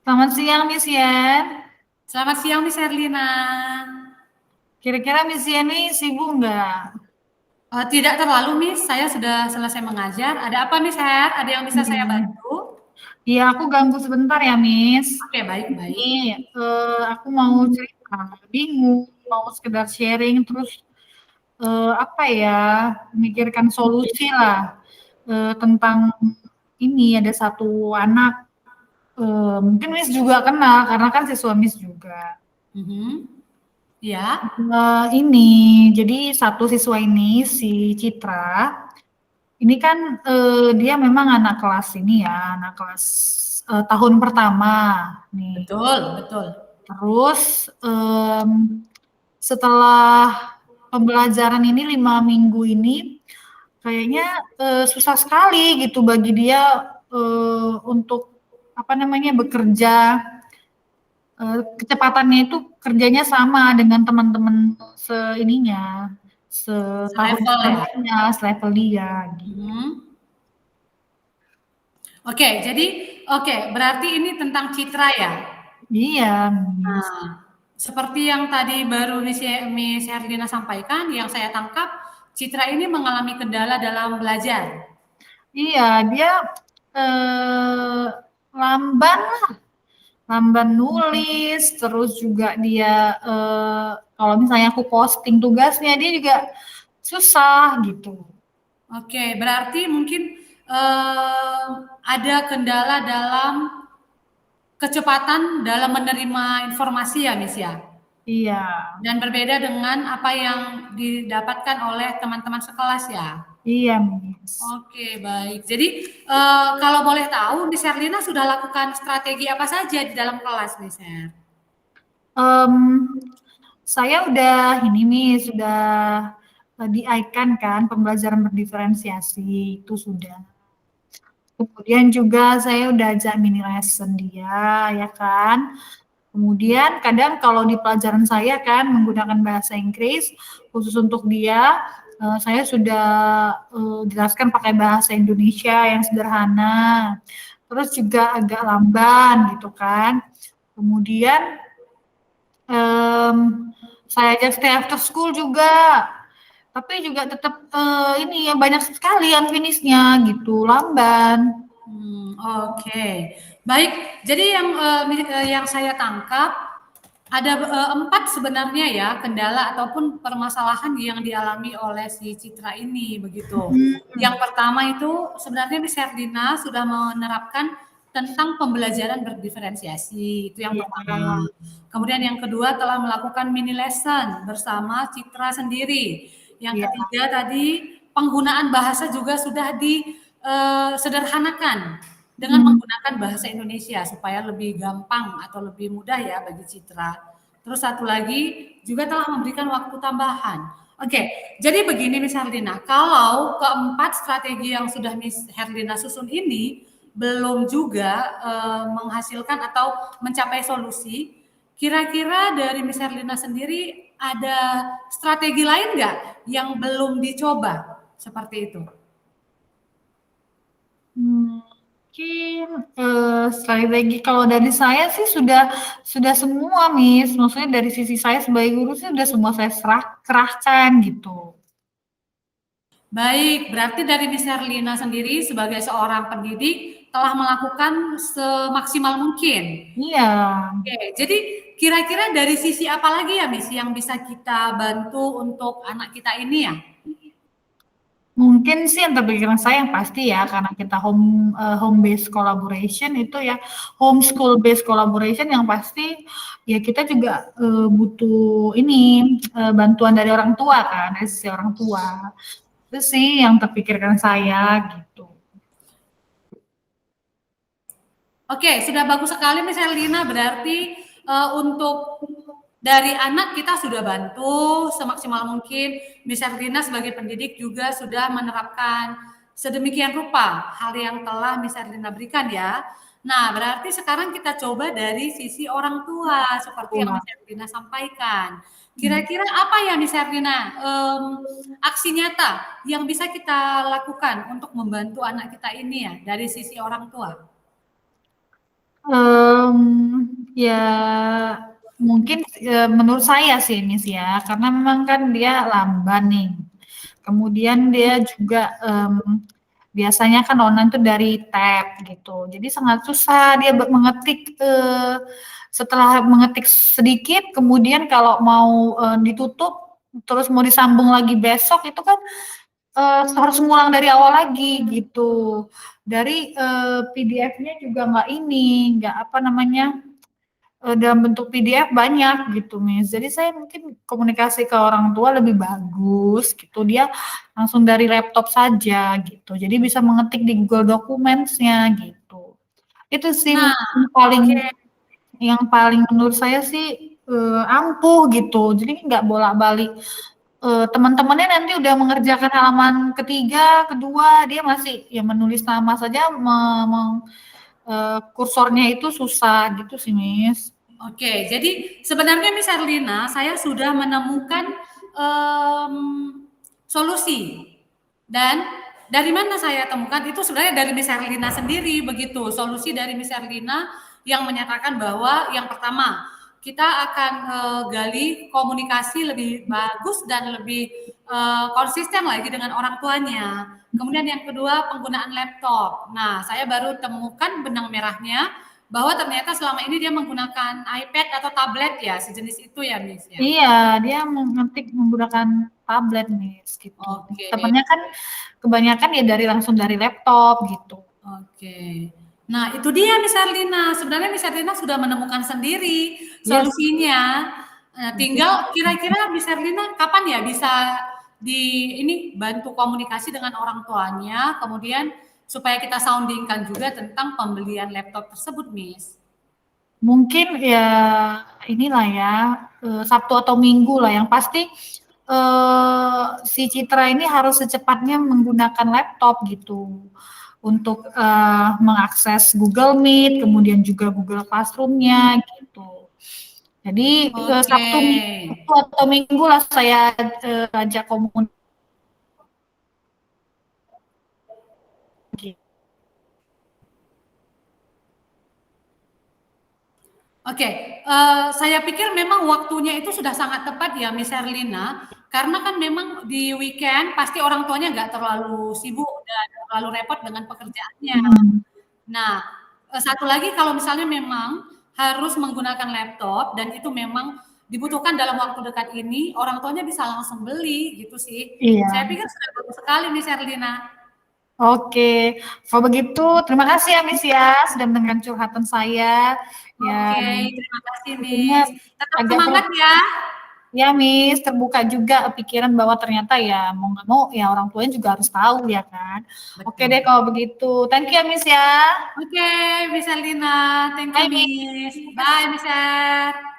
Selamat siang, Miss Yen. Selamat siang, Miss Herlina. Kira-kira Miss Yen ini sibuk nggak? Tidak terlalu, Miss. Saya sudah selesai mengajar. Ada apa, Miss Her? Ada yang bisa saya bantu? Iya, aku ganggu sebentar ya, Miss. Oke, Ini baik-baik. aku mau cerita, bingung, mau sekedar sharing, terus apa ya, memikirkan solusi lah tentang ini ada satu anak, mungkin Miss juga kenal karena kan siswa Miss juga. Mhm. Ya, Ini, jadi satu siswa ini si Citra. Ini kan dia memang anak kelas ini ya, anak kelas tahun pertama nih. betul, betul. Terus setelah pembelajaran ini 5 minggu ini, kayaknya susah sekali gitu bagi dia untuk apa namanya bekerja. Kecepatannya itu kerjanya sama dengan teman-teman seininya, setahun Selevel ya. sebelumnya, selevel dia gitu. Mhm. Oke, jadi oke, berarti ini tentang citra ya? Iya, Miss. Nah, seperti yang tadi baru Miss Herlina sampaikan, yang saya tangkap, citra ini mengalami kendala dalam belajar. Iya, dia eh, lamban lah, lamban nulis, terus juga dia kalau misalnya aku posting tugasnya dia juga susah gitu. Oke, berarti mungkin ada kendala dalam kecepatan dalam menerima informasi ya, Miss ya. Iya, Dan berbeda dengan apa yang didapatkan oleh teman-teman sekelas ya. iya, Miss. Oke, baik. Jadi kalau boleh tahu, Miss Herlina sudah lakukan strategi apa saja di dalam kelas, Miss Her? Em, saya udah ini nih sudah di-icon kan pembelajaran berdiferensiasi itu sudah. Kemudian juga saya udah ajak mini lesson dia, ya kan. Kemudian kadang kalau di pelajaran saya kan menggunakan bahasa Inggris, khusus untuk dia, saya sudah jelaskan pakai bahasa Indonesia yang sederhana. Terus juga agak lamban gitu kan. Kemudian saya ajak stay after school juga. Tapi juga tetap ini ya banyak sekali yang finishnya gitu, lamban. Oke. Baik, jadi yang saya tangkap ada 4 sebenarnya ya kendala ataupun permasalahan yang dialami oleh si Citra ini begitu. Yang Mhm, pertama itu sebenarnya Miss Herdina sudah menerapkan tentang pembelajaran berdiferensiasi, itu yang iya, pertama. Kemudian yang kedua telah melakukan mini lesson bersama Citra sendiri. Yang iya, ketiga tadi penggunaan bahasa juga sudah disederhanakan dengan mhm, menggunakan bahasa Indonesia supaya lebih gampang atau lebih mudah ya bagi Citra. Terus satu lagi juga telah memberikan waktu tambahan. Oke, jadi begini Miss Herlina, kalau keempat strategi yang sudah Miss Herlina susun ini belum juga menghasilkan atau mencapai solusi, kira-kira dari Miss Herlina sendiri ada strategi lain nggak yang belum dicoba seperti itu? mungkin, strategi kalau dari saya sih sudah semua, Miss. Maksudnya dari sisi saya sebagai guru sih udah semua saya kerahkan gitu. Baik, berarti dari Miss Herlina sendiri sebagai seorang pendidik telah melakukan semaksimal mungkin. Iya, Oke, jadi kira-kira dari sisi apa lagi ya Miss yang bisa kita bantu untuk anak kita ini ya? mungkin sih yang terpikiran saya yang pasti ya karena kita home based collaboration itu ya, homeschool based collaboration yang pasti ya kita juga, butuh ini, bantuan dari orang tua kan, dari sisi orang tua. Itu sih yang terpikirkan saya gitu. Oke, sudah bagus sekali Miss Herlina. Berarti untuk dari anak kita sudah bantu semaksimal mungkin. Miss Herlina sebagai pendidik juga sudah menerapkan sedemikian rupa hal yang telah Miss Herlina berikan ya. Nah, berarti sekarang kita coba dari sisi orang tua seperti yang Tua. Miss Herlina sampaikan. Kira-kira apa ya Miss Erlina aksi nyata yang bisa kita lakukan untuk membantu anak kita ini ya dari sisi orang tua? Ya mungkin menurut saya sih Miss ya, karena memang kan dia lamban nih. Kemudian dia juga biasanya kan online tuh dari tab gitu. Jadi sangat susah dia mengetik setelah mengetik sedikit, kemudian kalau mau ditutup terus mau disambung lagi besok itu kan harus ngulang dari awal lagi gitu. Dari PDF-nya juga nggak ini, nggak apa namanya, dalam bentuk PDF banyak gitu, Miss. Jadi saya mungkin komunikasi ke orang tua lebih bagus gitu, dia langsung dari laptop saja gitu. Jadi bisa mengetik di Google Documents-nya gitu. Itu sih Nah, mungkin paling oke. yang paling menurut saya sih ampuh gitu. Jadi nggak bolak-balik. Teman-temannya nanti udah mengerjakan halaman ketiga, kedua, dia masih ya menulis nama saja, kursornya itu susah gitu sih, Miss. Oke, jadi sebenarnya Miss Erlina, saya sudah menemukan solusi. Dan dari mana saya temukan itu sebenarnya dari Miss Erlina sendiri begitu. Solusi dari Miss Erlina yang menyatakan bahwa yang pertama, kita akan gali komunikasi lebih bagus dan lebih konsisten lagi dengan orang tuanya. Kemudian yang kedua, penggunaan laptop. Nah, saya baru temukan benang merahnya bahwa ternyata selama ini dia menggunakan iPad atau tablet ya, sejenis itu ya, Miss ya. Iya, dia mengetik menggunakan tablet, Miss, gitu. Oke. Temennya kan kebanyakan ya langsung dari laptop gitu. Oke. Nah, itu dia Miss Erlina. Sebenarnya Miss Erlina sudah menemukan sendiri Yes. solusinya. Tinggal kira-kira Miss Erlina kapan ya bisa ini bantu komunikasi dengan orang tuanya, kemudian supaya kita soundingkan juga tentang pembelian laptop tersebut, Miss. Mungkin ya inilah ya, Sabtu atau Minggu lah, yang pasti si Citra ini harus secepatnya menggunakan laptop gitu untuk mengakses Google Meet, kemudian juga Google Classroom-nya gitu. Jadi Oke. Sabtu atau Minggu lah saya ajak komunikasi. Oke, saya pikir memang waktunya itu sudah sangat tepat ya, Miss Erlina, karena kan memang di weekend pasti orang tuanya nggak terlalu sibuk dan terlalu repot dengan pekerjaannya. Hmm. Nah, satu lagi kalau misalnya memang harus menggunakan laptop dan itu memang dibutuhkan dalam waktu dekat ini, orang tuanya bisa langsung beli gitu sih. Saya Iya. pikir sudah bagus sekali Miss Erlina. Oke, kalau begitu terima kasih ya Miss ya sudah mendengarkan curhatan saya. Ya, Oke, terima kasih tentunya Miss. Tetap agak semangat ya. ya Miss terbuka juga pikiran bahwa ternyata ya mau nggak mau ya orang tuanya juga harus tahu ya kan. Oke deh Betul. kalau begitu. Thank you ya Miss ya. Oke, Miss Erlina. Thank you, Bye Miss. Miss. Bye, Miss Er.